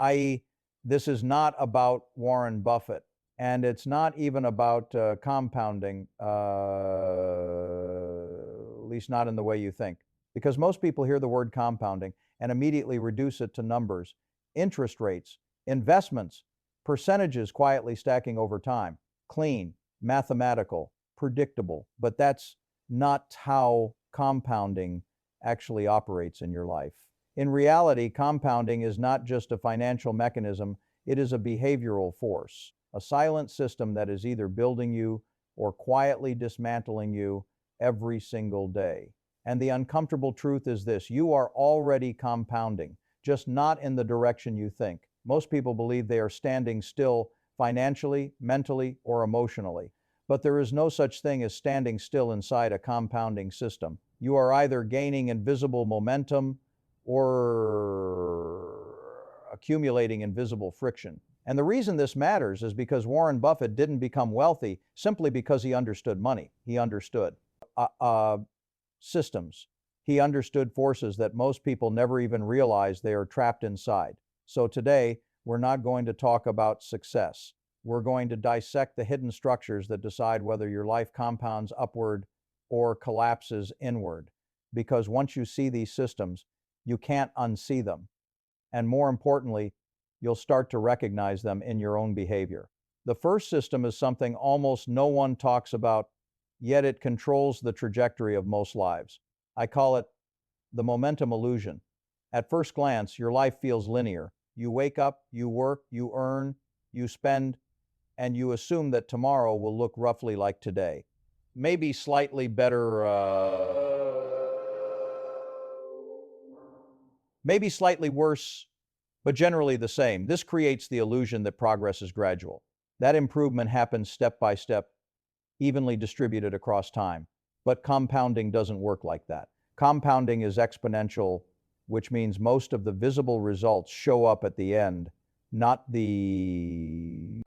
i.e., this is not about Warren Buffett, and it's not even about compounding, at least not in the way you think. Because most people hear the word compounding and immediately reduce it to numbers, interest rates, investments, percentages quietly stacking over time, clean, mathematical, predictable. But that's not how compounding actually operates in your life. In reality, compounding is not just a financial mechanism, it is a behavioral force, a silent system that is either building you or quietly dismantling you every single day. And the uncomfortable truth is this: you are already compounding, just not in the direction you think. Most people believe they are standing still financially, mentally, or emotionally. But there is no such thing as standing still inside a compounding system. You are either gaining invisible momentum or accumulating invisible friction. And the reason this matters is because Warren Buffett didn't become wealthy simply because he understood money. He understood systems. He understood forces that most people never even realize they are trapped inside. So today, we're not going to talk about success. We're going to dissect the hidden structures that decide whether your life compounds upward or collapses inward. Because once you see these systems, you can't unsee them. And more importantly, you'll start to recognize them in your own behavior. The first system is something almost no one talks about, yet it controls the trajectory of most lives. I call it the momentum illusion. At first glance, your life feels linear. You wake up, you work, you earn, you spend, and you assume that tomorrow will look roughly like today. Maybe slightly better, maybe slightly worse, but generally the same. This creates the illusion that progress is gradual. That improvement happens step by step, evenly distributed across time. But compounding doesn't work like that. Compounding is exponential, which means most of the visible results show up at the end, not the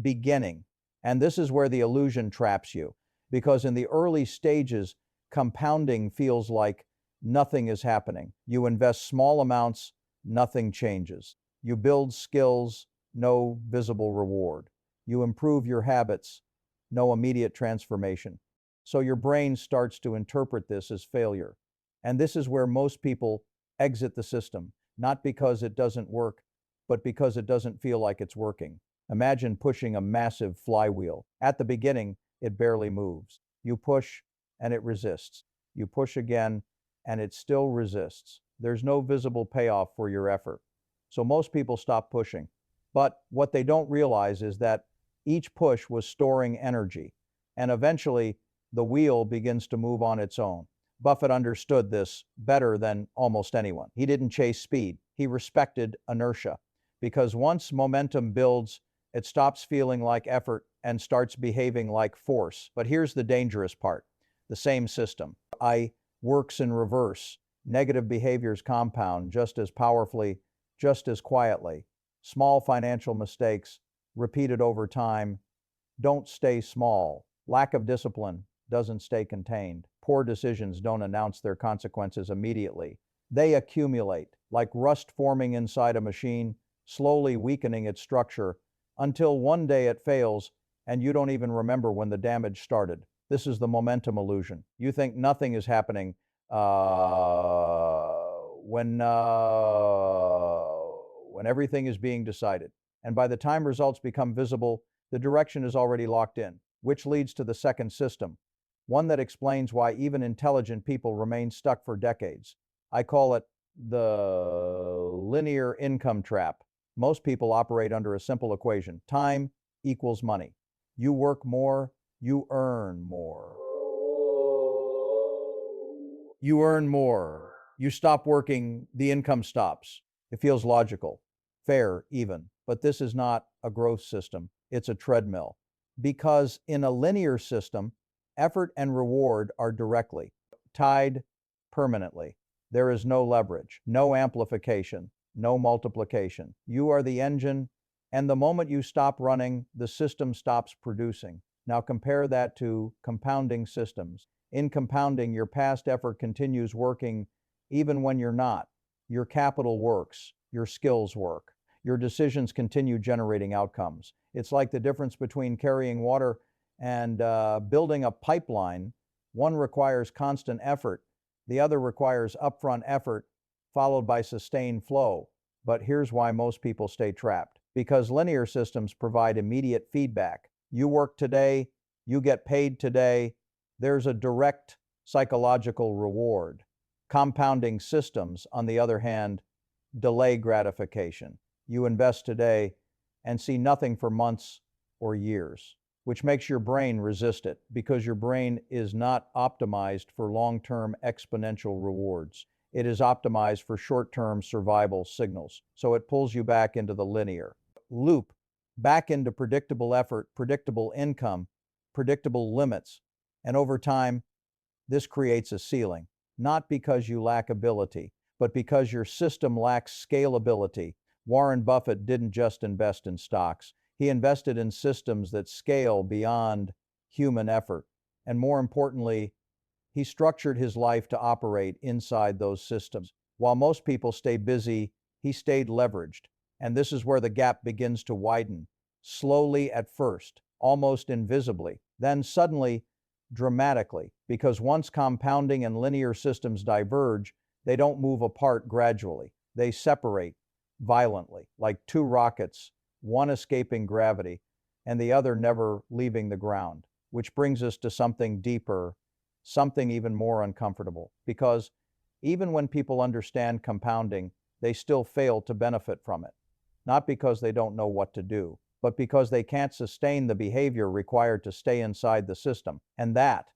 beginning. And this is where the illusion traps you, because in the early stages, compounding feels like nothing is happening. You invest small amounts, nothing changes. You build skills, no visible reward. You improve your habits, no immediate transformation. So your brain starts to interpret this as failure. And this is where most people exit the system, not because it doesn't work, but because it doesn't feel like it's working. Imagine pushing a massive flywheel. At the beginning, it barely moves. You push and it resists. You push again and it still resists. There's no visible payoff for your effort. So most people stop pushing. But what they don't realize is that each push was storing energy, and eventually the wheel begins to move on its own. Buffett understood this better than almost anyone. He didn't chase speed. He respected inertia, because once momentum builds, it stops feeling like effort and starts behaving like force. But here's the dangerous part. The same system works in reverse. Negative behaviors compound just as powerfully, just as quietly. Small financial mistakes, repeated over time, don't stay small. Lack of discipline doesn't stay contained. Poor decisions don't announce their consequences immediately. They accumulate, like rust forming inside a machine, slowly weakening its structure, until one day it fails and you don't even remember when the damage started. This is the momentum illusion. You think nothing is happening when everything is being decided. And by the time results become visible, the direction is already locked in, which leads to the second system, one that explains why even intelligent people remain stuck for decades. I call it the linear income trap. Most people operate under a simple equation: time equals money. You work more, you earn more. You earn more. You stop working, the income stops. It feels logical, fair even. But this is not a growth system. It's a treadmill. Because in a linear system, effort and reward are directly tied permanently. There is no leverage, no amplification, no multiplication. You are the engine, and the moment you stop running, the system stops producing. Now compare that to compounding systems. In compounding, your past effort continues working even when you're not. Your capital works, your skills work, your decisions continue generating outcomes. It's like the difference between carrying water and building a pipeline. One requires constant effort, the other requires upfront effort followed by sustained flow. But here's why most people stay trapped. Because linear systems provide immediate feedback. You work today, you get paid today, there's a direct psychological reward. Compounding systems, on the other hand, delay gratification. You invest today and see nothing for months or years, which makes your brain resist it because your brain is not optimized for long-term exponential rewards. It is optimized for short-term survival signals. So it pulls you back into the linear loop, back into predictable effort, predictable income, predictable limits. And over time, this creates a ceiling, not because you lack ability, but because your system lacks scalability. Warren Buffett didn't just invest in stocks. He invested in systems that scale beyond human effort. And more importantly, he structured his life to operate inside those systems. While most people stay busy, he stayed leveraged. And this is where the gap begins to widen, slowly at first, almost invisibly, then suddenly, dramatically, because once compounding and linear systems diverge, they don't move apart gradually. They separate violently, like two rockets, one escaping gravity and the other never leaving the ground. Which brings us to something deeper, something even more uncomfortable. Because even when people understand compounding, they still fail to benefit from it. Not because they don't know what to do, but because they can't sustain the behavior required to stay inside the system. And that,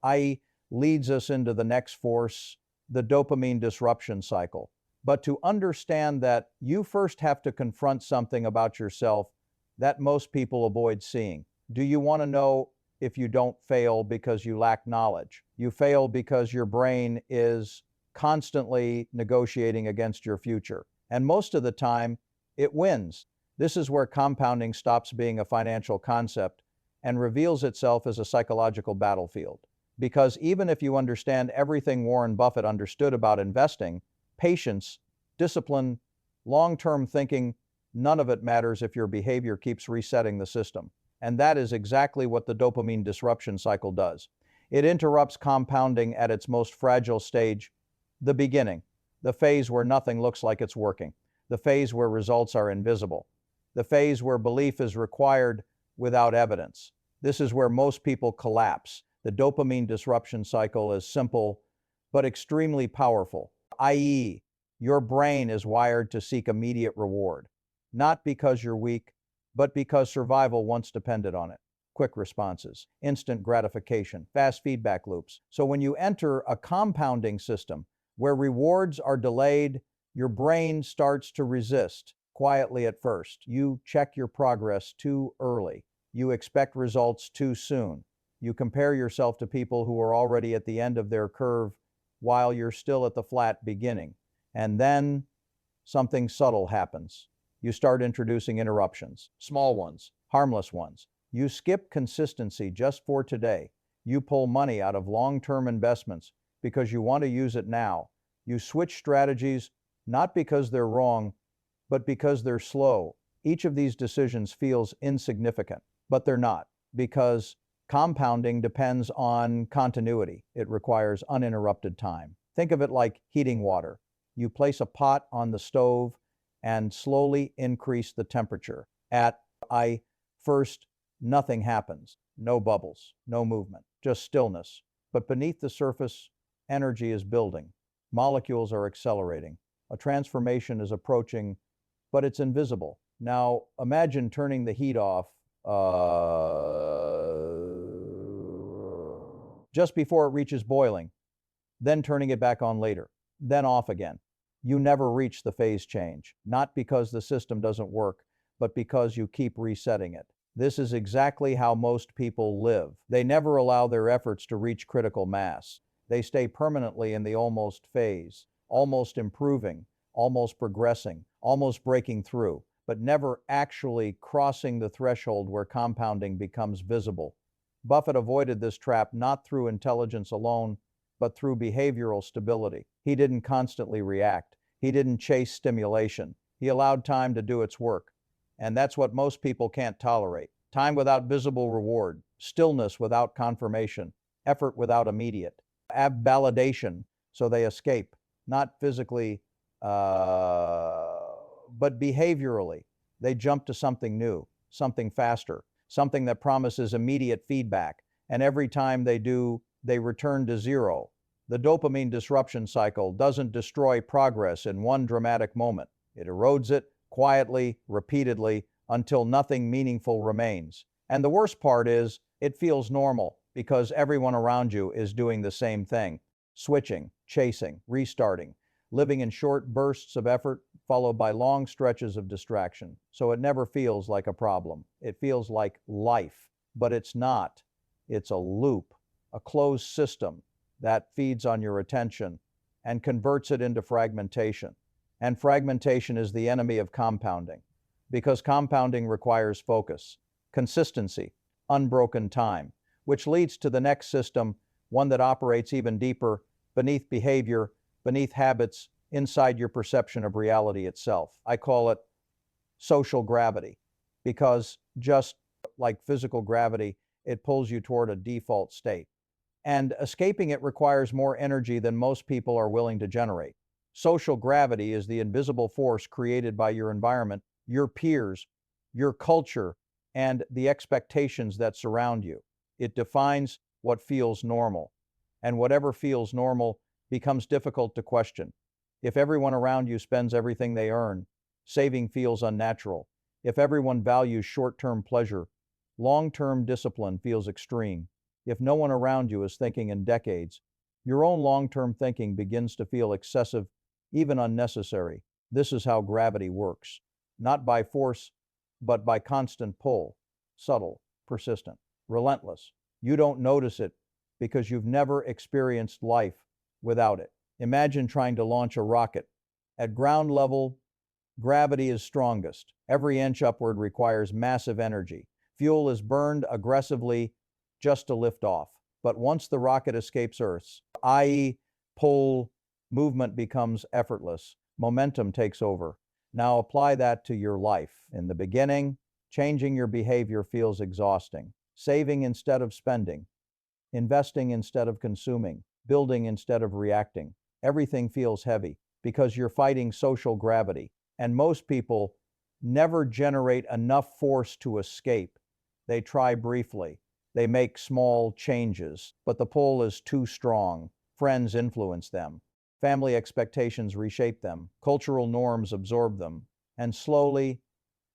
i.e., leads us into the next force, the dopamine disruption cycle. But to understand that, you first have to confront something about yourself that most people avoid seeing. Do you want to know if you don't fail because you lack knowledge? You fail because your brain is constantly negotiating against your future. And most of the time, it wins. This is where compounding stops being a financial concept and reveals itself as a psychological battlefield. Because even if you understand everything Warren Buffett understood about investing, patience, discipline, long-term thinking, none of it matters if your behavior keeps resetting the system. And that is exactly what the dopamine disruption cycle does. It interrupts compounding at its most fragile stage, the beginning, the phase where nothing looks like it's working, the phase where results are invisible, the phase where belief is required without evidence. This is where most people collapse. The dopamine disruption cycle is simple, but extremely powerful, i.e., your brain is wired to seek immediate reward, not because you're weak, but because survival once depended on it. Quick responses, instant gratification, fast feedback loops. So when you enter a compounding system where rewards are delayed, your brain starts to resist, quietly at first. You check your progress too early. You expect results too soon. You compare yourself to people who are already at the end of their curve while you're still at the flat beginning. And then something subtle happens. You start introducing interruptions, small ones, harmless ones. You skip consistency just for today. You pull money out of long-term investments because you want to use it now. You switch strategies not because they're wrong, but because they're slow. Each of these decisions feels insignificant, but they're not, because compounding depends on continuity. It requires uninterrupted time. Think of it like heating water. You place a pot on the stove and slowly increase the temperature. At first, nothing happens. No bubbles, no movement, just stillness. But beneath the surface, energy is building. Molecules are accelerating. A transformation is approaching, but it's invisible. Now, imagine turning the heat off just before it reaches boiling, then turning it back on later, then off again. You never reach the phase change, not because the system doesn't work, but because you keep resetting it. This is exactly how most people live. They never allow their efforts to reach critical mass. They stay permanently in the almost phase, almost improving, almost progressing, almost breaking through, but never actually crossing the threshold where compounding becomes visible. Buffett avoided this trap not through intelligence alone, but through behavioral stability. He didn't constantly react. He didn't chase stimulation. He allowed time to do its work. And that's what most people can't tolerate. Time without visible reward, stillness without confirmation, effort without immediate validation, so they escape, not physically, but behaviorally. They jump to something new, something faster, something that promises immediate feedback. And every time they do, they return to zero. The dopamine disruption cycle doesn't destroy progress in one dramatic moment. It erodes it quietly, repeatedly, until nothing meaningful remains. And the worst part is, it feels normal because everyone around you is doing the same thing. Switching, chasing, restarting, living in short bursts of effort followed by long stretches of distraction. So it never feels like a problem. It feels like life, but it's not. It's a loop, a closed system that feeds on your attention and converts it into fragmentation. And fragmentation is the enemy of compounding, because compounding requires focus, consistency, unbroken time, which leads to the next system, one that operates even deeper, beneath behavior, beneath habits, inside your perception of reality itself. I call it social gravity, because just like physical gravity, it pulls you toward a default state. And escaping it requires more energy than most people are willing to generate. Social gravity is the invisible force created by your environment, your peers, your culture, and the expectations that surround you. It defines what feels normal. And whatever feels normal becomes difficult to question. If everyone around you spends everything they earn, saving feels unnatural. If everyone values short-term pleasure, long-term discipline feels extreme. If no one around you is thinking in decades, your own long-term thinking begins to feel excessive, even unnecessary. This is how gravity works. Not by force, but by constant pull. Subtle, persistent, relentless. You don't notice it because you've never experienced life without it. Imagine trying to launch a rocket. At ground level, gravity is strongest. Every inch upward requires massive energy. Fuel is burned aggressively just to lift off. But once the rocket escapes Earth's, i.e., pull, movement becomes effortless. Momentum takes over. Now apply that to your life. In the beginning, changing your behavior feels exhausting. Saving instead of spending, investing instead of consuming, building instead of reacting. Everything feels heavy because you're fighting social gravity. And most people never generate enough force to escape. They try briefly. They make small changes, but the pull is too strong. Friends influence them. Family expectations reshape them. Cultural norms absorb them. And slowly,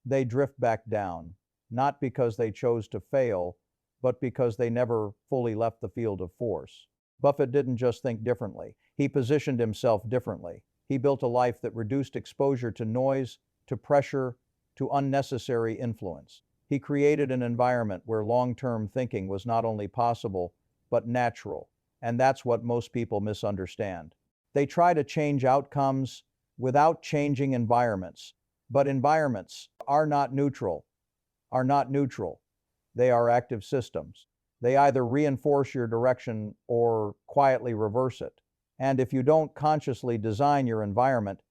they drift back down, not because they chose to fail, but because they never fully left the field of force. Buffett didn't just think differently. He positioned himself differently. He built a life that reduced exposure to noise, to pressure, to unnecessary influence. He created an environment where long-term thinking was not only possible, but natural. And that's what most people misunderstand. They try to change outcomes without changing environments. But environments are not neutral. They are active systems. They either reinforce your direction or quietly reverse it. And if you don't consciously design your environment,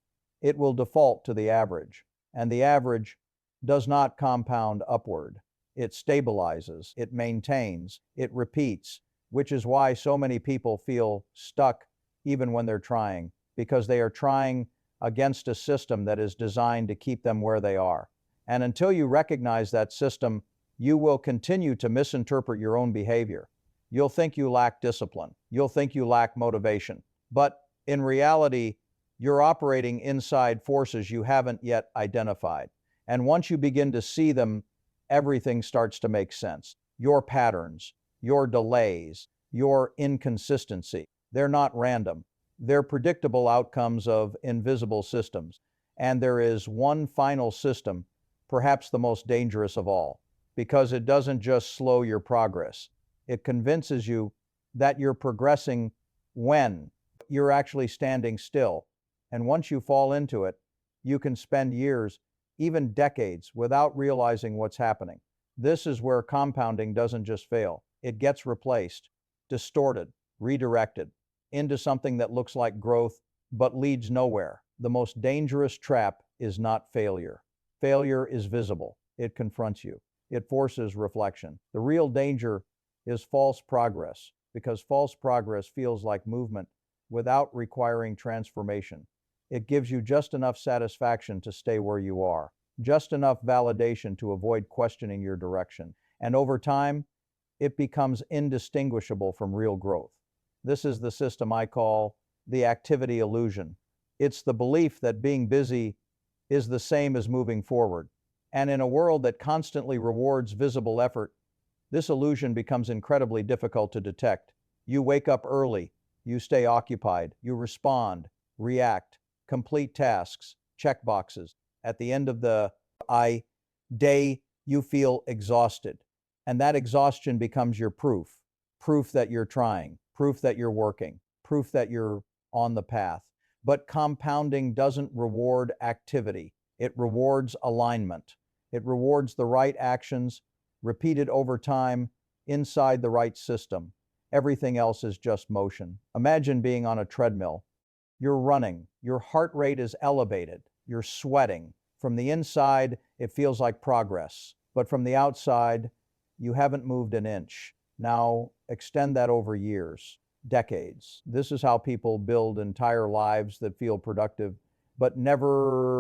it will default to the average. And the average does not compound upward. It stabilizes, it maintains, it repeats, which is why so many people feel stuck even when they're trying, because they are trying against a system that is designed to keep them where they are. And until you recognize that system, you will continue to misinterpret your own behavior. You'll think you lack discipline. You'll think you lack motivation. But in reality, you're operating inside forces you haven't yet identified. And once you begin to see them, everything starts to make sense. Your patterns, your delays, your inconsistency, they're not random. They're predictable outcomes of invisible systems. And there is one final system, perhaps the most dangerous of all, because it doesn't just slow your progress. It convinces you that you're progressing when you're actually standing still. And once you fall into it, you can spend years, even decades, without realizing what's happening. This is where compounding doesn't just fail. It gets replaced, distorted, redirected into something that looks like growth but leads nowhere. The most dangerous trap is not failure. Failure is visible. It confronts you. It forces reflection. The real danger is false progress, because false progress feels like movement without requiring transformation. It gives you just enough satisfaction to stay where you are, just enough validation to avoid questioning your direction. And over time, it becomes indistinguishable from real growth. This is the system I call the activity illusion. It's the belief that being busy is the same as moving forward. And in a world that constantly rewards visible effort, this illusion becomes incredibly difficult to detect. You wake up early, you stay occupied, you respond, react, complete tasks, check boxes. At the end of the day, you feel exhausted. And that exhaustion becomes your proof. Proof that you're trying, proof that you're working, proof that you're on the path. But compounding doesn't reward activity. It rewards alignment. It rewards the right actions repeated over time inside the right system. Everything else is just motion. Imagine being on a treadmill. You're running. Your heart rate is elevated. You're sweating. From the inside, it feels like progress. But from the outside, you haven't moved an inch. Now, extend that over years, decades. This is how people build entire lives that feel productive, but never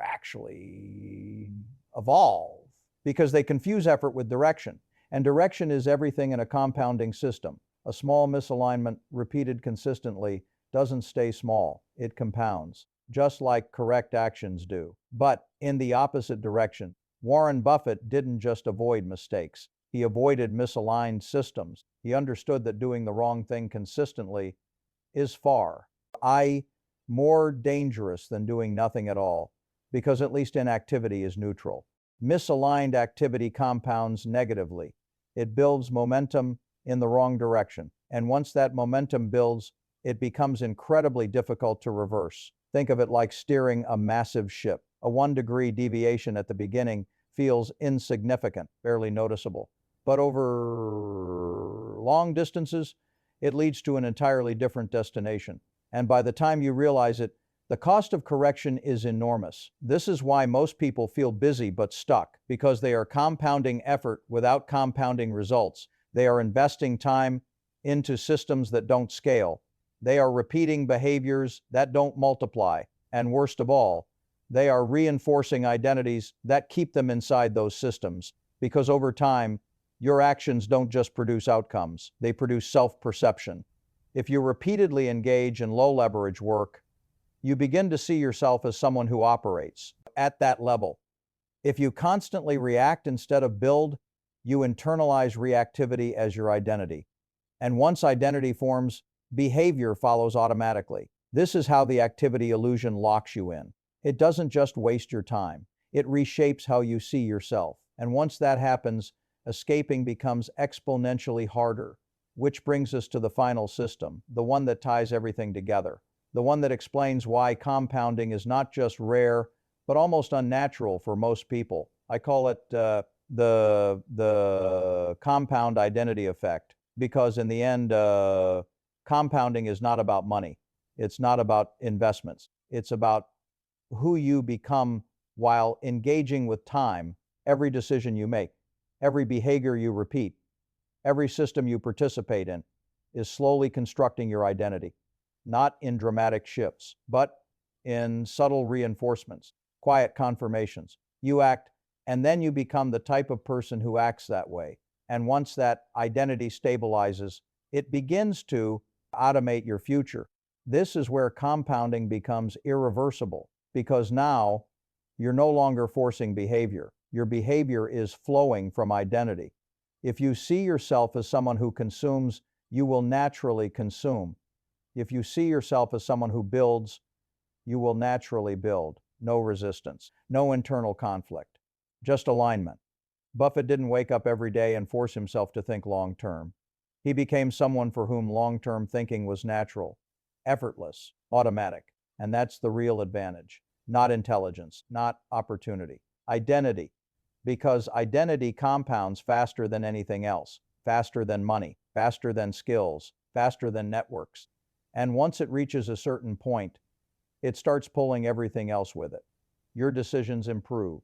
actually evolve, because they confuse effort with direction. And direction is everything in a compounding system. A small misalignment repeated consistently doesn't stay small. It compounds, just like correct actions do. But in the opposite direction, Warren Buffett didn't just avoid mistakes. He avoided misaligned systems. He understood that doing the wrong thing consistently is far more dangerous than doing nothing at all, because at least inactivity is neutral. Misaligned activity compounds negatively. It builds momentum in the wrong direction. And once that momentum builds, it becomes incredibly difficult to reverse. Think of it like steering a massive ship. A 1-degree deviation at the beginning feels insignificant, barely noticeable. But over long distances, it leads to an entirely different destination. And by the time you realize it, the cost of correction is enormous. This is why most people feel busy but stuck, because they are compounding effort without compounding results. They are investing time into systems that don't scale. They are repeating behaviors that don't multiply. And worst of all, they are reinforcing identities that keep them inside those systems. Because over time, your actions don't just produce outcomes, they produce self-perception. If you repeatedly engage in low-leverage work, you begin to see yourself as someone who operates at that level. If you constantly react instead of build, you internalize reactivity as your identity. And once identity forms, behavior follows automatically. This is how the activity illusion locks you in. It doesn't just waste your time. It reshapes how you see yourself. And once that happens, escaping becomes exponentially harder, which brings us to the final system, the one that ties everything together, the one that explains why compounding is not just rare, but almost unnatural for most people. I call it the compound identity effect, because in the end, compounding is not about money. It's not about investments. It's about who you become while engaging with time. Every decision you make, every behavior you repeat, every system you participate in is slowly constructing your identity, not in dramatic shifts, but in subtle reinforcements, quiet confirmations. You act, and then you become the type of person who acts that way. And once that identity stabilizes, it begins to automate your future. This is where compounding becomes irreversible, because now you're no longer forcing behavior. Your behavior is flowing from identity. If you see yourself as someone who consumes, you will naturally consume. If you see yourself as someone who builds, you will naturally build. No resistance, no internal conflict, just alignment. Buffett didn't wake up every day and force himself to think long term. He became someone for whom long-term thinking was natural, effortless, automatic. And that's the real advantage. Not intelligence, not opportunity. Identity. Because identity compounds faster than anything else, faster than money, faster than skills, faster than networks. And once it reaches a certain point, it starts pulling everything else with it. Your decisions improve,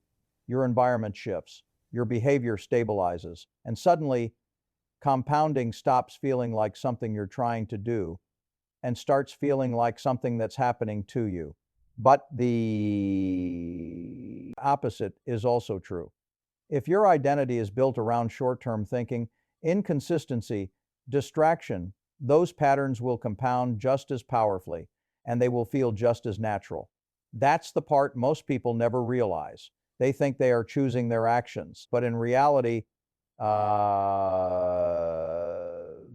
your environment shifts, your behavior stabilizes, and suddenly compounding stops feeling like something you're trying to do and starts feeling like something that's happening to you. But the opposite is also true. If your identity is built around short-term thinking, inconsistency, distraction, those patterns will compound just as powerfully, and they will feel just as natural. That's the part most people never realize. They think they are choosing their actions, but in reality,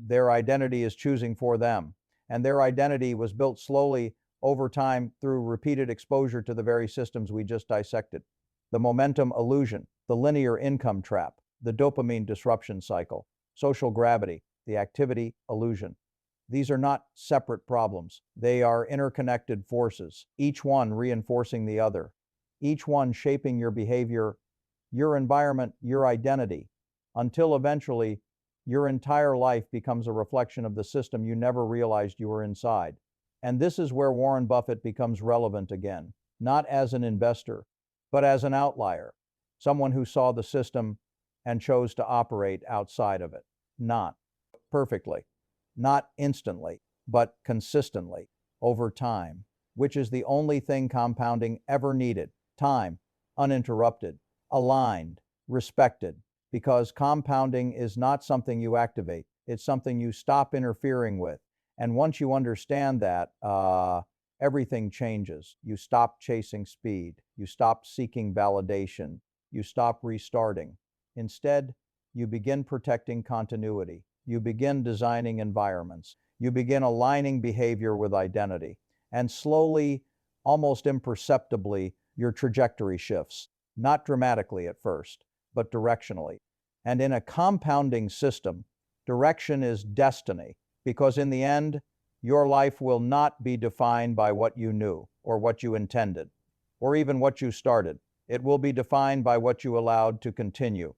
their identity is choosing for them. And their identity was built slowly over time through repeated exposure to the very systems we just dissected. The momentum illusion, the linear income trap, the dopamine disruption cycle, social gravity, the activity illusion. These are not separate problems. They are interconnected forces, each one reinforcing the other, each one shaping your behavior, your environment, your identity, until eventually your entire life becomes a reflection of the system you never realized you were inside. And this is where Warren Buffett becomes relevant again, not as an investor, but as an outlier, someone who saw the system and chose to operate outside of it. Not perfectly, not instantly, but consistently, over time, which is the only thing compounding ever needed. Time, uninterrupted, aligned, respected, because compounding is not something you activate, it's something you stop interfering with. And once you understand that, everything changes. You stop chasing speed. You stop seeking validation. You stop restarting. Instead, you begin protecting continuity. You begin designing environments. You begin aligning behavior with identity. And slowly, almost imperceptibly, your trajectory shifts. Not dramatically at first, but directionally. And in a compounding system, direction is destiny, because in the end, your life will not be defined by what you knew, or what you intended, or even what you started. It will be defined by what you allowed to continue.